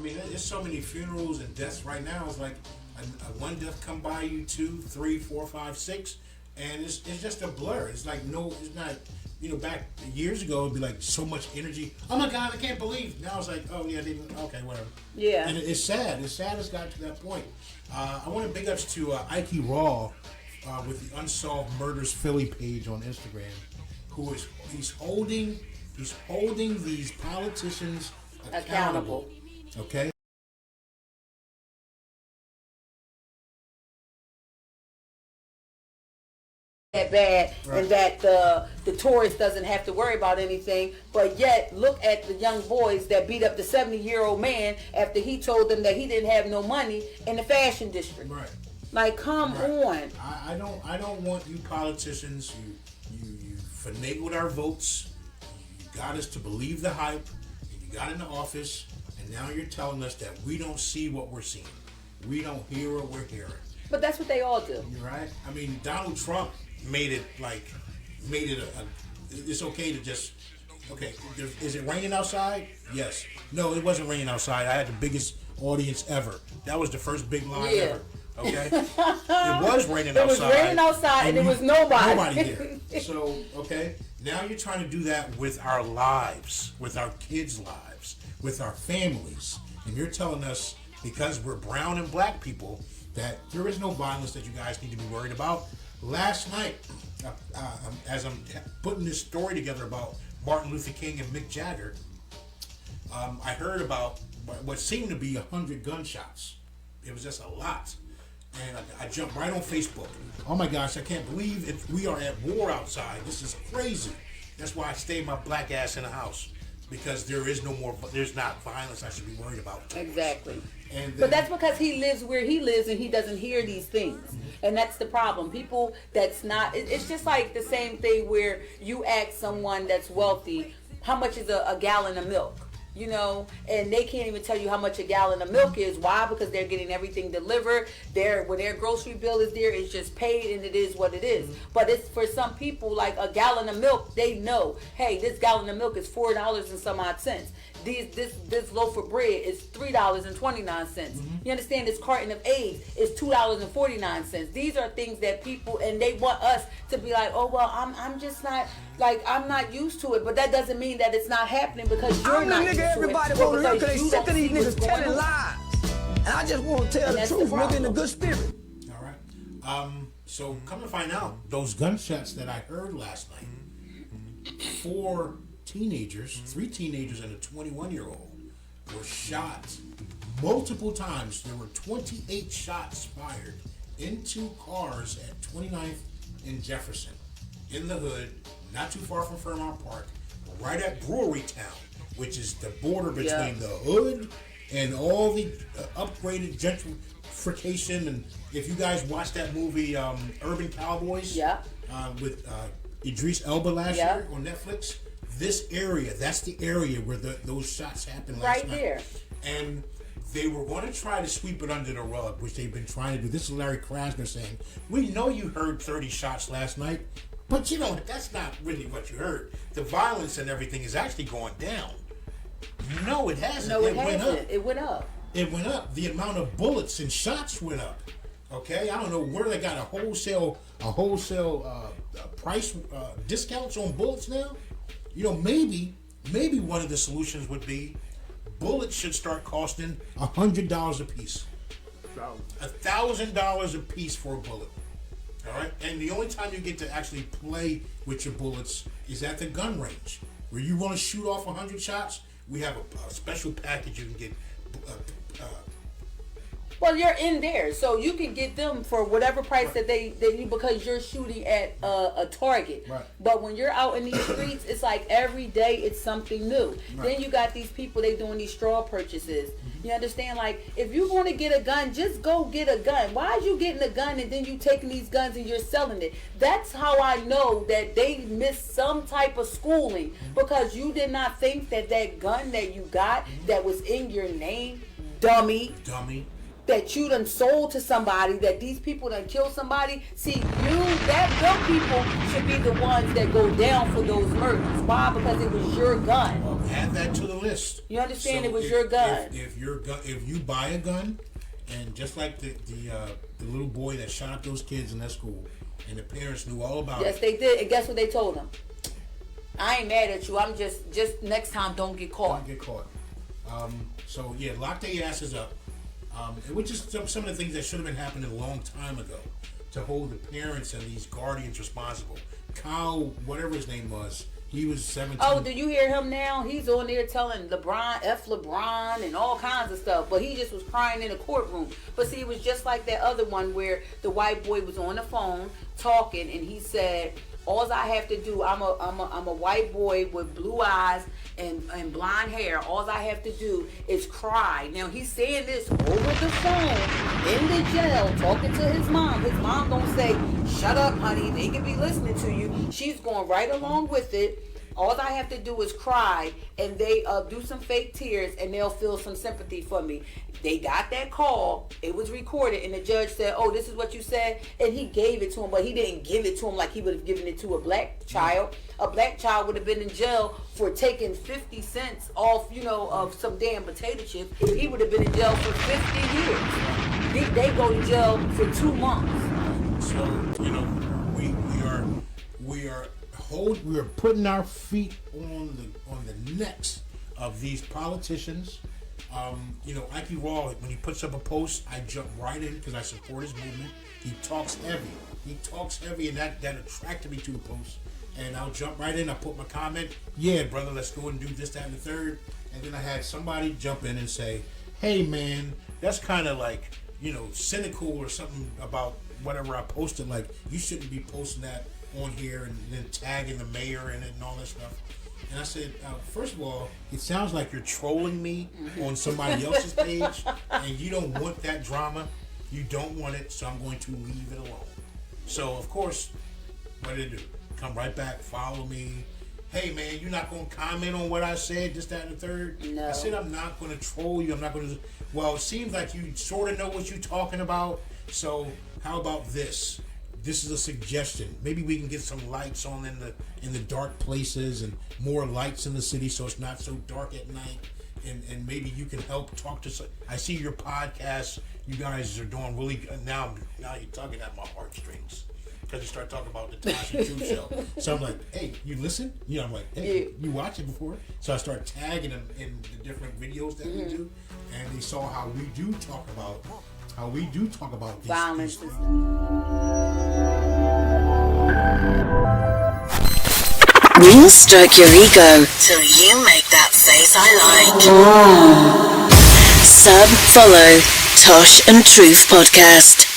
mean, there's so many funerals and deaths right now. It's like one death come by you, 2, 3, 4, 5, 6, and it's just a blur. It's like it's not. Back years ago, it'd be like so much energy. Oh my God, I can't believe. Now it's like, oh yeah, okay, whatever. Yeah. And it's sad. It's sad it's got to that point. I want to big ups to Ike Raw with the Unsolved Murders Philly page on Instagram, he's holding these politicians accountable. Okay. That bad, right. And that the tourist doesn't have to worry about anything, but yet look at the young boys that beat up the 70-year-old man after he told them that he didn't have no money in the fashion district. Right. Like, come on. I don't want you politicians. You finagled our votes. You got us to believe the hype. And you got into office, and now you're telling us that we don't see what we're seeing. We don't hear what we're hearing. But that's what they all do. You're right. I mean, Donald Trump made it it's okay to just, okay, is it raining outside? Yes. No, it wasn't raining outside. I had the biggest audience ever. That was the first big line ever. Okay? It was raining outside. It was raining outside and there was nobody. Nobody there. So, okay, now you're trying to do that with our lives, with our kids' lives, with our families. And you're telling us, because we're brown and black people, that there is no violence that you guys need to be worried about. Last night, as I'm putting this story together about Martin Luther King and Mick Jagger, I heard about what seemed to be 100 gunshots. It was just a lot. And I jumped right on Facebook. Oh my gosh, I can't believe we are at war outside. This is crazy. That's why I stay my black ass in the house. Because there's not violence I should be worried about. Exactly. But that's because he lives where he lives and he doesn't hear these things. Mm-hmm. And that's the problem. People that's not, it's just like the same thing where you ask someone that's wealthy, how much is a gallon of milk? And they can't even tell you how much a gallon of milk is. Why? Because they're getting everything delivered. When their grocery bill is there, it's just paid and it is what it is. Mm-hmm. But it's for some people, like a gallon of milk, they know, hey, this gallon of milk is $4 and some odd cents. This loaf of bread is $3.29. Mm-hmm. You understand? This carton of eggs is $2.49. These are things that people, and they want us to be like, oh well, I'm just not, like, I'm not used to it. But that doesn't mean that it's not happening because you're not used to it. Everybody want to look because they sick of these niggas telling lies. And I just want to tell the truth, nigga, in a good spirit. All right. So come to find out, those gunshots that I heard last night, 3 teenagers and a 21-year-old were shot multiple times. There were 28 shots fired into cars at 29th and Jefferson in the hood, not too far from Fairmount Park, right at Brewery Town, which is the border between the hood and all the upgraded gentrification. And if you guys watched that movie Urban Cowboys with Idris Elba last year on Netflix, this area, that's the area where those shots happened last night. Right there. And they were going to try to sweep it under the rug, which they've been trying to do. This is Larry Krasner saying, we know you heard 30 shots last night, but that's not really what you heard. The violence and everything is actually going down. No, it hasn't. No, it hasn't. It went up. It went up. The amount of bullets and shots went up. Okay, I don't know where they got a wholesale price discounts on bullets now. Maybe one of the solutions would be bullets should start costing $100 a piece. $1,000 a piece for a bullet. All right, and the only time you get to actually play with your bullets is at the gun range, where you want to shoot off 100 shots. We have a special package you can get. Well, you're in there, so you can get them for whatever price that they because you're shooting at a target. Right. But when you're out in these streets, it's like every day it's something new. Right. Then you got these people, they doing these straw purchases. Mm-hmm. You understand? Like, if you want to get a gun, just go get a gun. Why are you getting a gun and then you taking these guns and you're selling it? That's how I know that they missed some type of schooling, because you did not think that gun that you got that was in your name, dummy. that you done sold to somebody, that these people done killed somebody. See, them people should be the ones that go down for those murders. Why? Because it was your gun. Well, add that to the list. You understand? So it was your gun. If you buy a gun, and just like the little boy that shot up those kids in that school, and the parents knew all about it. Yes, they did. And guess what they told him? I ain't mad at you. I'm just next time don't get caught. Don't get caught. So yeah, lock their asses up. It was just some of the things that should have been happening a long time ago, to hold the parents and these guardians responsible. Kyle, whatever his name was, he was 17. Oh, do you hear him now? He's on there telling LeBron and all kinds of stuff, but he just was crying in the courtroom. But see, it was just like that other one where the white boy was on the phone talking, and he said, all I have to do, I'm a white boy with blue eyes and blonde hair. All I have to do is cry. Now he's saying this over the phone in the jail, talking to his mom. His mom don't say, shut up, honey, they can be listening to you. She's going right along with it. All I have to do is cry, and they do some fake tears, and they'll feel some sympathy for me. They got that call. It was recorded, and the judge said, oh, this is what you said, and he gave it to him, but he didn't give it to him like he would have given it to a black child. A black child would have been in jail for taking 50 cents off, of some damn potato chips. He would have been in jail for 50 years. They go to jail for 2 months. So, we are putting our feet on the necks of these politicians. Ike Raw, when he puts up a post, I jump right in because I support his movement. He talks heavy, and that attracted me to the post. And I'll jump right in. I put my comment, yeah, brother, let's go and do this, that, and the third. And then I had somebody jump in and say, hey, man, that's kind of like, cynical or something about whatever I posted. Like, you shouldn't be posting that on here and then tagging the mayor in it and all that stuff. And I said, first of all, it sounds like you're trolling me on somebody else's page, and you don't want that drama. You don't want it, so I'm going to leave it alone. So, of course, what did it do? Come right back, follow me. Hey, man, you're not going to comment on what I said, this, that, and the third? No. I said, I'm not going to troll you. I'm not going to... Well, it seems like you sort of know what you're talking about, so how about this? This is a suggestion. Maybe we can get some lights on in the dark places and more lights in the city so it's not so dark at night. And maybe you can help talk to some. I see your podcast. You guys are doing really good. Now you're tugging at my heartstrings because you start talking about the Tosh and Truuf show. So I'm like, hey, you listen? I'm like, hey, you watch it before? So I start tagging them in the different videos that we do, and they saw how we do talk about these violence. We'll stroke your ego till you make that face I like. Sub, follow Tosh and Truuf podcast.